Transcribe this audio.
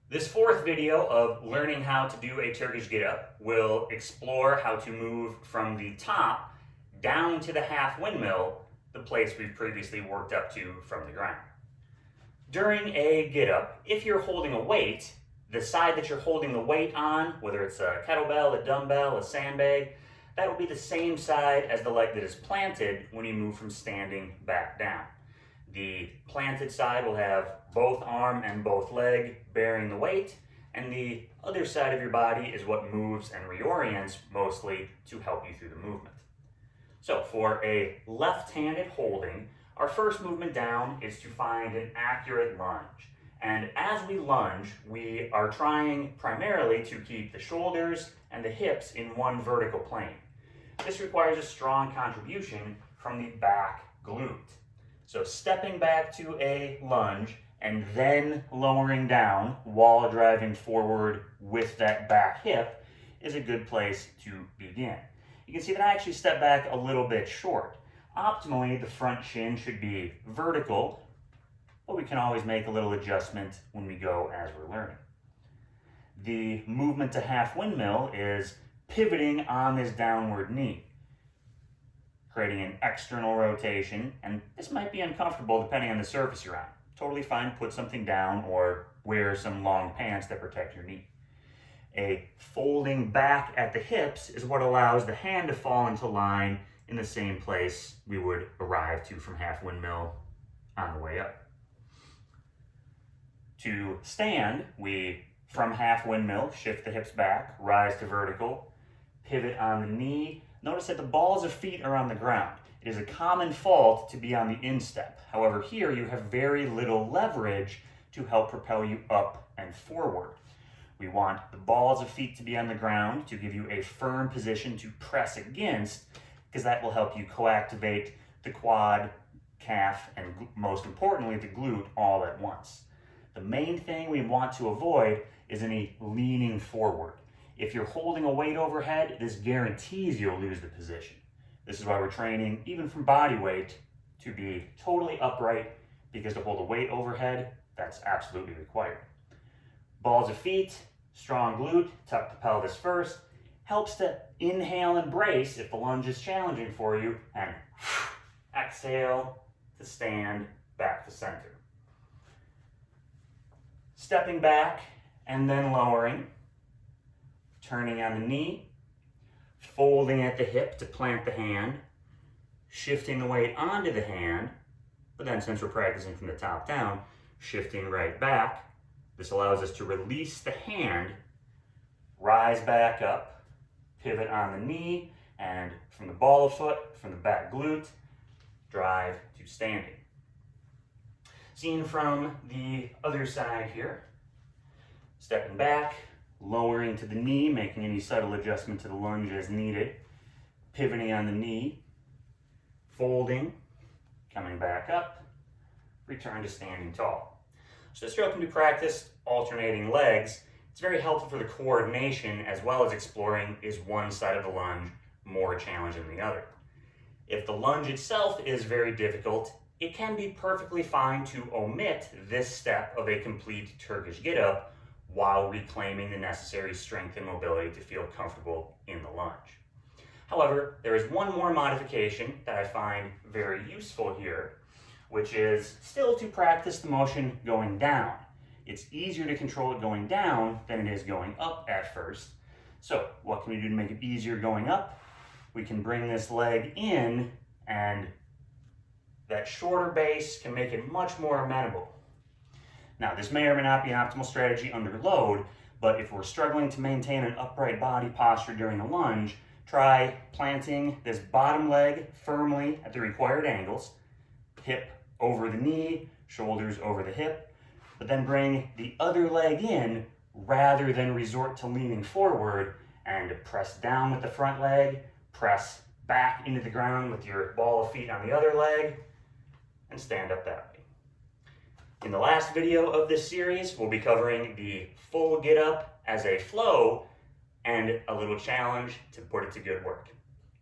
This fourth video of learning how to do a Turkish get up will explore how to move from the top down to the half windmill, the place we've previously worked up to from the ground. During a get up, if you're holding a weight, the side that you're holding the weight on, whether it's a kettlebell, a dumbbell, a sandbag, that will be the same side as the leg that is planted when you move from standing back down. The planted side will have both arm and both leg bearing the weight, and the other side of your body is what moves and reorients mostly to help you through the movement. So for a left-handed holding, our first movement down is to find an accurate lunge. And as we lunge, we are trying primarily to keep the shoulders and the hips in one vertical plane. This requires a strong contribution from the back glute. So stepping back to a lunge and then lowering down while driving forward with that back hip is a good place to begin. You can see that I actually step back a little bit short. Optimally, the front shin should be vertical, but we can always make a little adjustment when we go as we're learning. The movement to half windmill is pivoting on this downward knee, creating an external rotation, and this might be uncomfortable depending on the surface you're on. Totally fine, put something down or wear some long pants that protect your knee. A folding back at the hips is what allows the hand to fall into line in the same place we would arrive to from half windmill on the way up. To stand, we, from half windmill, shift the hips back, rise to vertical, pivot on the knee. Notice that the balls of feet are on the ground. It is a common fault to be on the instep. However, here you have very little leverage to help propel you up and forward. We want the balls of feet to be on the ground to give you a firm position to press against, because that will help you co-activate the quad, calf, and most importantly, the glute all at once. The main thing we want to avoid is any leaning forward. If you're holding a weight overhead, this guarantees you'll lose the position. This is why we're training, even from body weight, to be totally upright, because to hold a weight overhead, that's absolutely required. Balls of feet, strong glute, tuck the pelvis first, helps to inhale and brace if the lunge is challenging for you, and exhale to stand back to center. Stepping back and then lowering, turning on the knee, folding at the hip to plant the hand, shifting the weight onto the hand, but then since we're practicing from the top down, shifting right back. This allows us to release the hand, rise back up, pivot on the knee, and from the ball of foot, from the back glute, drive to standing. Seen from the other side here, stepping back, lowering to the knee, making any subtle adjustment to the lunge as needed, pivoting on the knee, folding, coming back up, return to standing tall. So this drill can be practiced alternating legs. It's very helpful for the coordination, as well as exploring, is one side of the lunge more challenging than the other. If the lunge itself is very difficult, it can be perfectly fine to omit this step of a complete Turkish get up while reclaiming the necessary strength and mobility to feel comfortable in the lunge. However, there is one more modification that I find very useful here, which is still to practice the motion going down. It's easier to control it going down than it is going up at first. So what can we do to make it easier going up? We can bring this leg in, and that shorter base can make it much more amenable. Now, this may or may not be an optimal strategy under load, but if we're struggling to maintain an upright body posture during the lunge, try planting this bottom leg firmly at the required angles, hip over the knee, shoulders over the hip, but then bring the other leg in rather than resort to leaning forward, and press down with the front leg, press back into the ground with your ball of feet on the other leg, and stand up that way. In the last video of this series, we'll be covering the full get up as a flow and a little challenge to put it to good work.